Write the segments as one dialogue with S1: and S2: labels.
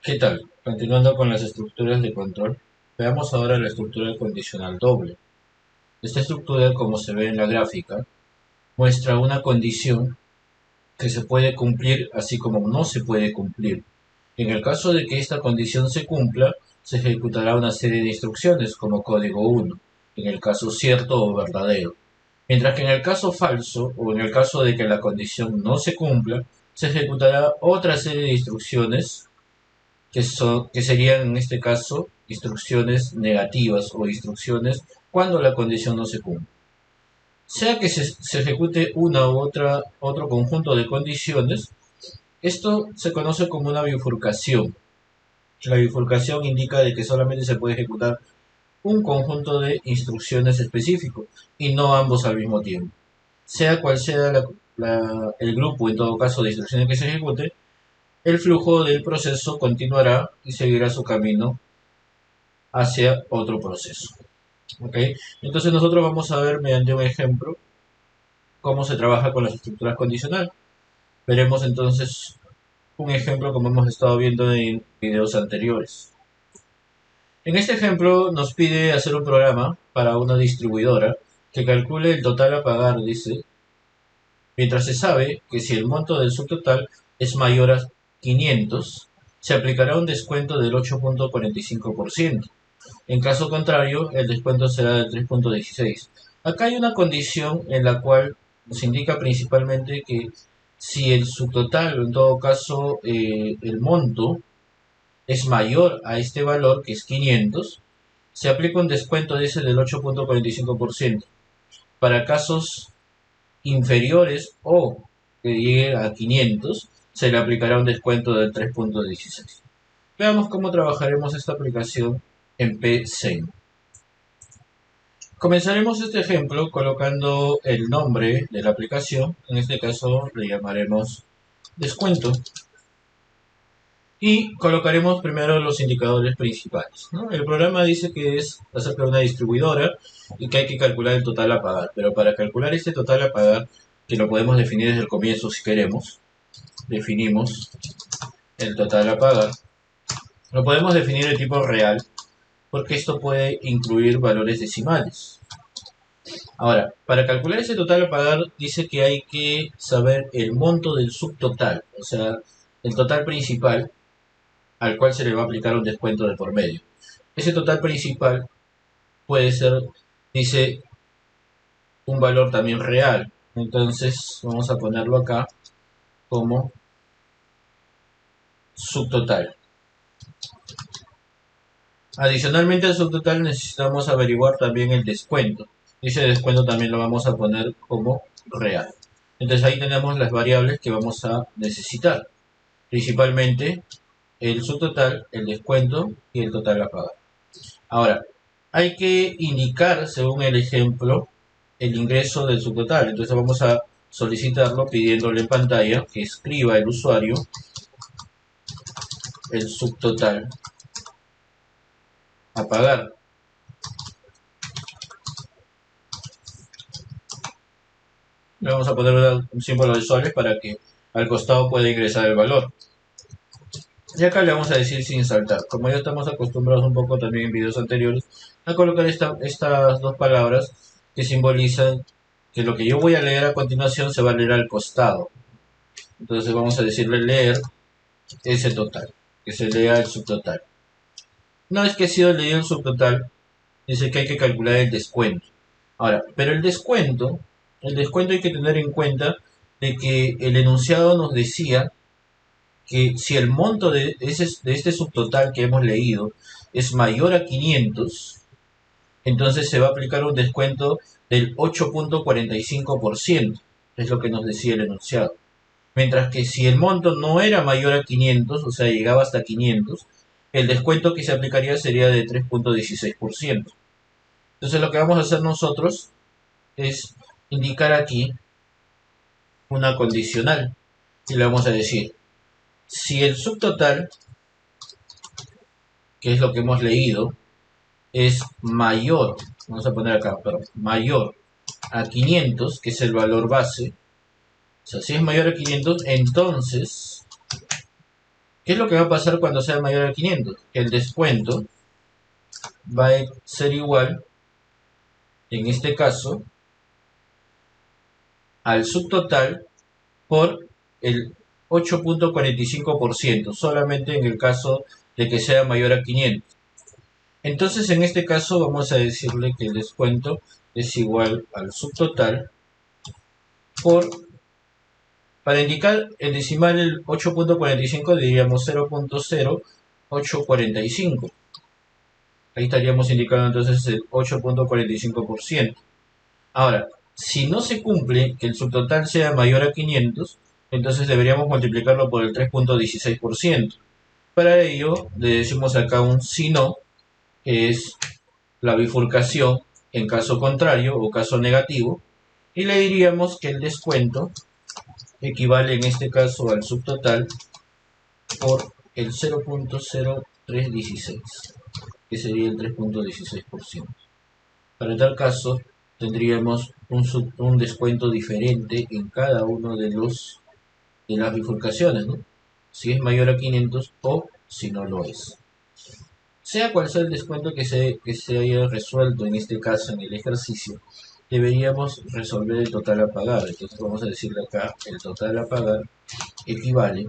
S1: ¿Qué tal? Continuando con las estructuras de control, veamos ahora la estructura condicional doble. Esta estructura, como se ve en la gráfica, muestra una condición que se puede cumplir así como no se puede cumplir. En el caso de que esta condición se cumpla, se ejecutará una serie de instrucciones como código 1, en el caso cierto o verdadero. Mientras que en el caso falso, o en el caso de que la condición no se cumpla, se ejecutará otra serie de instrucciones que serían en este caso instrucciones negativas o instrucciones cuando la condición no se cumple. Sea que se ejecute una u otro conjunto de condiciones, esto se conoce como una bifurcación. La bifurcación indica de que solamente se puede ejecutar un conjunto de instrucciones específico y no ambos al mismo tiempo. Sea cual sea el grupo, en todo caso, de instrucciones que se ejecute, el flujo del proceso continuará y seguirá su camino hacia otro proceso. ¿Ok? Entonces nosotros vamos a ver mediante un ejemplo cómo se trabaja con las estructuras condicionales. Veremos entonces un ejemplo como hemos estado viendo en videos anteriores. En este ejemplo nos pide hacer un programa para una distribuidora que calcule el total a pagar, dice, mientras se sabe que si el monto del subtotal es mayor a 500, se aplicará un descuento del 8.45%. En caso contrario, el descuento será del 3.16. Acá hay una condición en la cual nos indica principalmente que si el subtotal, o en todo caso el monto, es mayor a este valor, que es 500, se aplica un descuento de ese del 8.45%. Para casos inferiores o que llegue a 500, se le aplicará un descuento del 3.16. Veamos cómo trabajaremos esta aplicación en PC. Comenzaremos este ejemplo colocando el nombre de la aplicación, en este caso le llamaremos descuento, y colocaremos primero los indicadores principales, ¿no? El programa dice que es acerca de una distribuidora y que hay que calcular el total a pagar, pero para calcular este total a pagar, que lo podemos definir desde el comienzo si queremos, definimos el total a pagar, lo podemos definir de tipo real, porque esto puede incluir valores decimales. Ahora, para calcular ese total a pagar, dice que hay que saber el monto del subtotal, o sea, el total principal al cual se le va a aplicar un descuento de por medio. Ese total principal puede ser, dice, un valor también real. Entonces, vamos a ponerlo acá como subtotal. Adicionalmente al subtotal necesitamos averiguar también el descuento. Ese descuento también lo vamos a poner como real. Entonces ahí tenemos las variables que vamos a necesitar. Principalmente el subtotal, el descuento y el total a pagar. Ahora, hay que indicar, según el ejemplo, el ingreso del subtotal. Entonces vamos a solicitarlo pidiéndole en pantalla que escriba el usuario el subtotal a pagar. Le vamos a poner un símbolo de soles para que al costado pueda ingresar el valor. Y acá le vamos a decir sin saltar. Como ya estamos acostumbrados un poco también en videos anteriores, a colocar estas dos palabras que simbolizan que lo que yo voy a leer a continuación se va a leer al costado. Entonces vamos a decirle leer ese total, que se lea el subtotal. Una vez que ha sido leído el subtotal, dice que hay que calcular el descuento. Ahora, pero el descuento hay que tener en cuenta de que el enunciado nos decía que si el monto de este subtotal que hemos leído es mayor a 500, entonces se va a aplicar un descuento del 8.45%, es lo que nos decía el enunciado. Mientras que si el monto no era mayor a 500, o sea, llegaba hasta 500, el descuento que se aplicaría sería de 3.16%. Entonces lo que vamos a hacer nosotros es indicar aquí una condicional y le vamos a decir, si el subtotal, que es lo que hemos leído, es mayor, vamos a poner acá, perdón, mayor a 500, que es el valor base, o sea, si es mayor a 500, entonces, ¿Qué es lo que va a pasar cuando sea mayor a 500? El descuento va a ser igual, en este caso, al subtotal por el 8.45%, solamente en el caso de que sea mayor a 500. Entonces, en este caso, vamos a decirle que el descuento es igual al subtotal por, para indicar el decimal el 8.45 diríamos 0.0845. Ahí estaríamos indicando entonces el 8.45%. Ahora, si no se cumple que el subtotal sea mayor a 500, entonces deberíamos multiplicarlo por el 3.16%. Para ello, le decimos acá un si no, que es la bifurcación en caso contrario o caso negativo, y le diríamos que el descuento equivale en este caso al subtotal por el 0.0316, que sería el 3.16%. Para tal caso, tendríamos un descuento diferente en cada uno de las bifurcaciones, ¿no? Si es mayor a 500 o si no lo es. Sea cual sea el descuento que se haya resuelto en este caso en el ejercicio, deberíamos resolver el total a pagar. Entonces vamos a decirle acá, el total a pagar equivale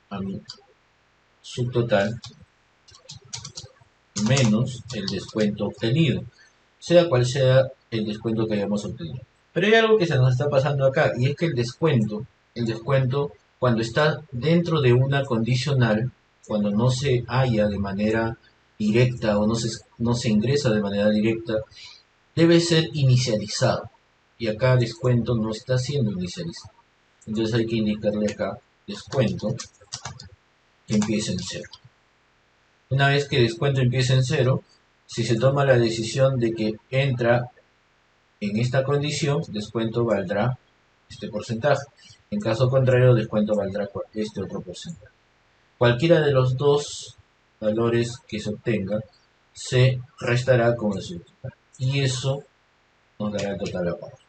S1: a mi subtotal menos el descuento obtenido, sea cual sea el descuento que hayamos obtenido. Pero hay algo que se nos está pasando acá, y es que el descuento cuando está dentro de una condicional, cuando no se halla de manera directa o no se ingresa de manera directa, debe ser inicializado. Y acá descuento no está siendo inicializado. Entonces hay que indicarle acá descuento que empiece en cero. Una vez que descuento empiece en cero, si se toma la decisión de que entra en esta condición, descuento valdrá este porcentaje. En caso contrario, descuento valdrá este otro porcentaje. Cualquiera de los dos valores que se obtenga se restará con el subtotal. Y eso nos dará el total a pagar.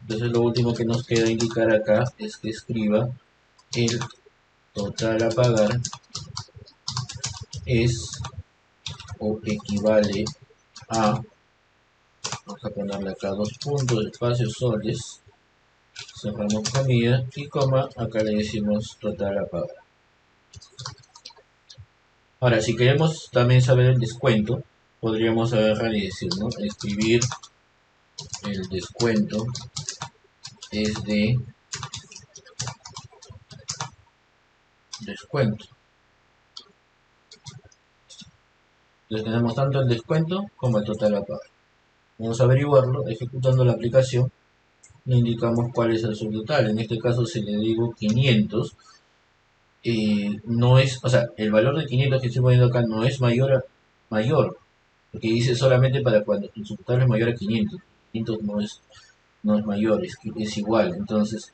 S1: Entonces lo último que nos queda indicar acá es que escriba el total a pagar es o equivale a, vamos a ponerle acá dos puntos, espacios, soles, cerramos comillas y coma, acá le decimos total a pagar. Ahora, si queremos también saber el descuento, podríamos agarrar y decir, ¿no? Escribir el descuento es de descuento. Entonces tenemos tanto el descuento como el total a pagar. Vamos a averiguarlo ejecutando la aplicación. Le indicamos cuál es el subtotal. En este caso, si le digo 500, no es, o sea, el valor de 500 que estoy poniendo acá no es mayor, porque dice solamente para cuando el subtotal es mayor a 500. 500 no es mayor, es igual. Entonces,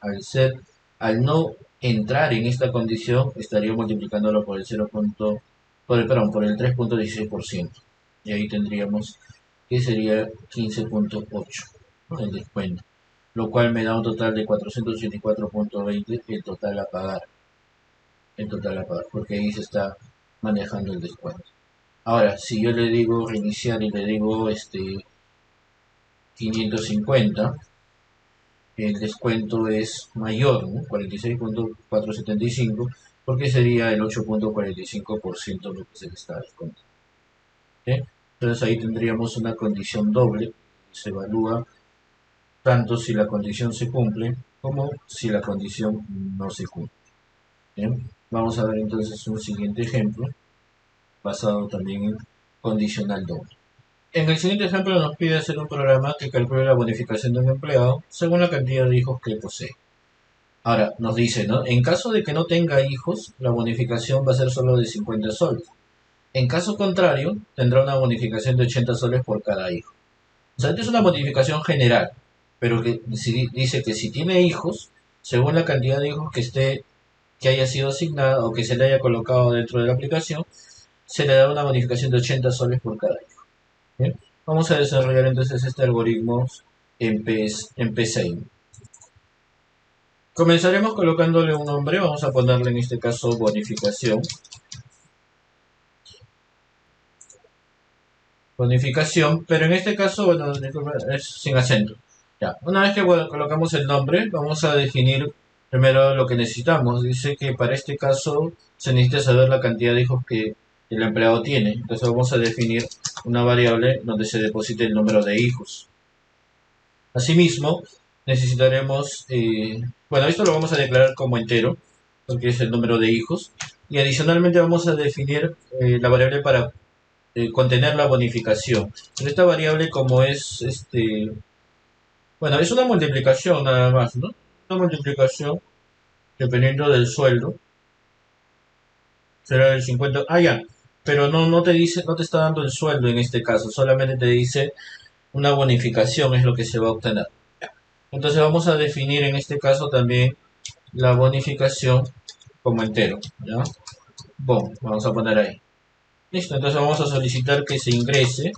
S1: al no entrar en esta condición, estaría multiplicándolo por el por el 3.16%. Y ahí tendríamos que sería 15.8, ¿no? El descuento, lo cual me da un total de 484.20, el total a pagar, porque ahí se está manejando el descuento. Ahora, si yo le digo reiniciar y le digo 550, el descuento es mayor, ¿no? 46.475, porque sería el 8.45% lo que se le está descontando. ¿Sí? Entonces ahí tendríamos una condición doble, se evalúa tanto si la condición se cumple como si la condición no se cumple. ¿Bien? Vamos a ver entonces un siguiente ejemplo basado también en condicional doble. En el siguiente ejemplo nos pide hacer un programa que calcule la bonificación de un empleado según la cantidad de hijos que posee. Ahora, nos dice, ¿no? En caso de que no tenga hijos, la bonificación va a ser solo de 50 soles. En caso contrario, tendrá una bonificación de 80 soles por cada hijo. O sea, esta es una bonificación general, pero que dice que si tiene hijos, según la cantidad de hijos que haya sido asignada o que se le haya colocado dentro de la aplicación, se le da una bonificación de 80 soles por cada hijo. ¿Bien? Vamos a desarrollar entonces este algoritmo en P6. Comenzaremos colocándole un nombre, vamos a ponerle en este caso bonificación. Bonificación, pero en este caso, bueno, es sin acento. Ya, una vez que bueno, colocamos el nombre, vamos a definir primero lo que necesitamos. Dice que para este caso se necesita saber la cantidad de hijos que el empleado tiene. Entonces vamos a definir una variable donde se deposite el número de hijos. Asimismo, necesitaremos, bueno, esto lo vamos a declarar como entero, porque es el número de hijos. Y adicionalmente vamos a definir la variable para contener la bonificación. Pero esta variable como es, bueno, es una multiplicación nada más, ¿no? Una multiplicación dependiendo del sueldo. Será el 50. Ah, ya. Pero no te dice, no te está dando el sueldo en este caso, solamente te dice una bonificación es lo que se va a obtener. Entonces vamos a definir en este caso también la bonificación como entero, ¿ya? Bon, vamos a poner ahí. Listo, entonces vamos a solicitar que se ingrese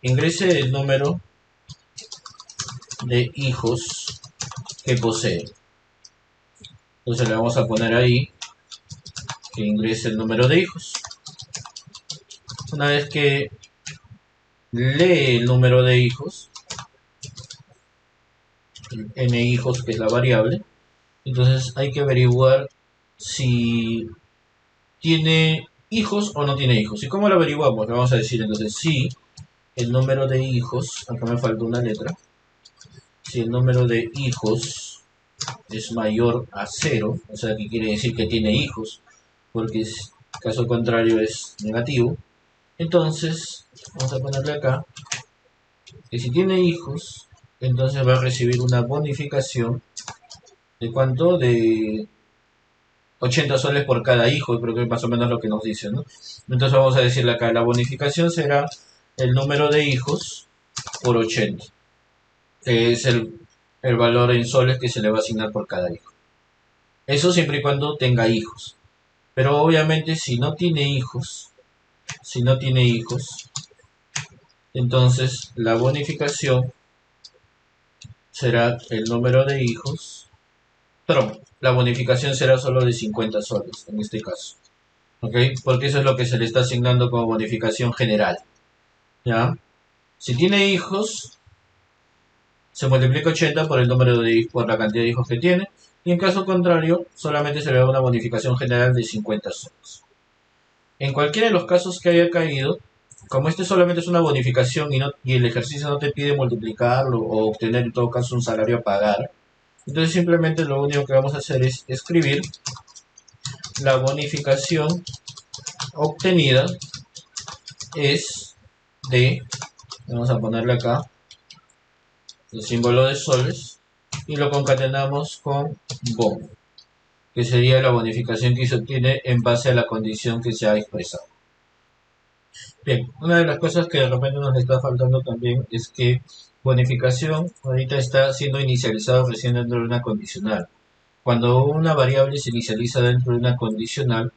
S1: ingrese el número de hijos que posee. Entonces le vamos a poner ahí que ingrese el número de hijos. Una vez que lee el número de hijos, n hijos que es la variable, entonces hay que averiguar si tiene hijos o no tiene hijos. ¿Y cómo lo averiguamos? Le vamos a decir entonces si el número de hijos, acá me falta una letra, si el número de hijos es mayor a 0, o sea que quiere decir que tiene hijos, porque caso contrario es negativo, entonces vamos a ponerle acá que si tiene hijos, entonces va a recibir una bonificación de cuánto, de 80 soles por cada hijo, creo que es más o menos lo que nos dice, ¿no? Entonces vamos a decirle acá, la bonificación será el número de hijos por 80, que es el valor en soles que se le va a asignar por cada hijo. Eso siempre y cuando tenga hijos. Pero obviamente si no tiene hijos, entonces la bonificación será el número de hijos. Pero la bonificación será solo de 50 soles en este caso. ¿Ok? Porque eso es lo que se le está asignando como bonificación general. ¿Ya? Si tiene hijos, se multiplica 80 por el número de hijos, por la cantidad de hijos que tiene. Y en caso contrario, solamente se le da una bonificación general de 50 soles. En cualquiera de los casos que haya caído, como este solamente es una bonificación y el ejercicio no te pide multiplicarlo o obtener en todo caso un salario a pagar, entonces simplemente lo único que vamos a hacer es escribir la bonificación obtenida es de, vamos a ponerle acá el símbolo de soles y lo concatenamos con bon, que sería la bonificación que se obtiene en base a la condición que se ha expresado. Bien, una de las cosas que de repente nos está faltando también es que bonificación ahorita está siendo inicializado recién dentro de una condicional. Cuando una variable se inicializa dentro de una condicional,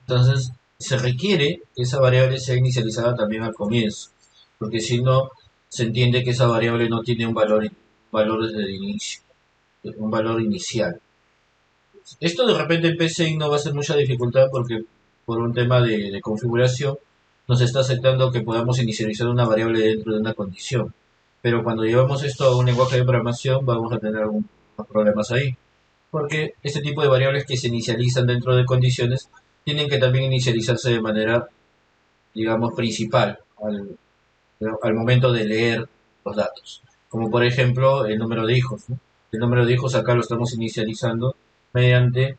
S1: entonces se requiere que esa variable sea inicializada también al comienzo, porque si no, se entiende que esa variable no tiene un valor desde el inicio, un valor inicial. Esto de repente en PCI no va a ser mucha dificultad porque por un tema de configuración nos está aceptando que podamos inicializar una variable dentro de una condición. Pero cuando llevamos esto a un lenguaje de programación vamos a tener algunos problemas ahí. Porque este tipo de variables que se inicializan dentro de condiciones tienen que también inicializarse de manera, digamos, principal al momento de leer los datos. Como por ejemplo el número de hijos, ¿no? El número de hijos acá lo estamos inicializando mediante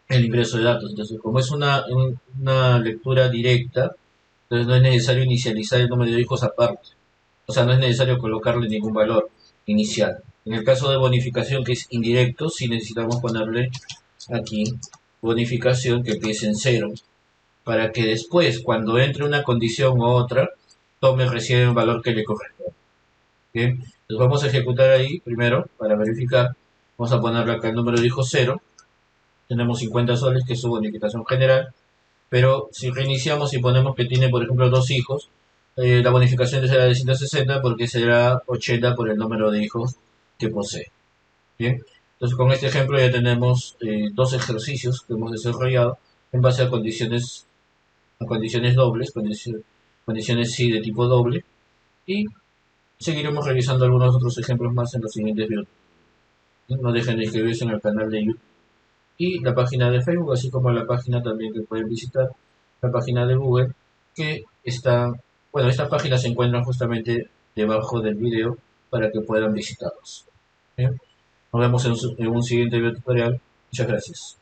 S1: el ingreso de datos. Entonces, como es una lectura directa, entonces no es necesario inicializar el número de hijos aparte. O sea, no es necesario colocarle ningún valor inicial. En el caso de bonificación, que es indirecto, sí necesitamos ponerle aquí bonificación que empiece en 0, para que después, cuando entre una condición u otra, tome recién el valor que le corresponde. Bien, entonces vamos a ejecutar ahí primero para verificar. Vamos a ponerle acá el número de hijos 0. Tenemos 50 soles, que es su bonificación general. Pero si reiniciamos y ponemos que tiene, por ejemplo, 2 hijos, la bonificación será de 160 porque será 80 por el número de hijos que posee. Bien, entonces con este ejemplo ya tenemos dos ejercicios que hemos desarrollado en base a condiciones dobles, condiciones sí de tipo doble, y seguiremos revisando algunos otros ejemplos más en los siguientes videos. No dejen de inscribirse en el canal de YouTube y la página de Facebook, así como la página también que pueden visitar, la página de Google, que está, bueno, estas páginas se encuentran justamente debajo del video para que puedan visitarlos. Bien, nos vemos en un siguiente video tutorial. Muchas gracias.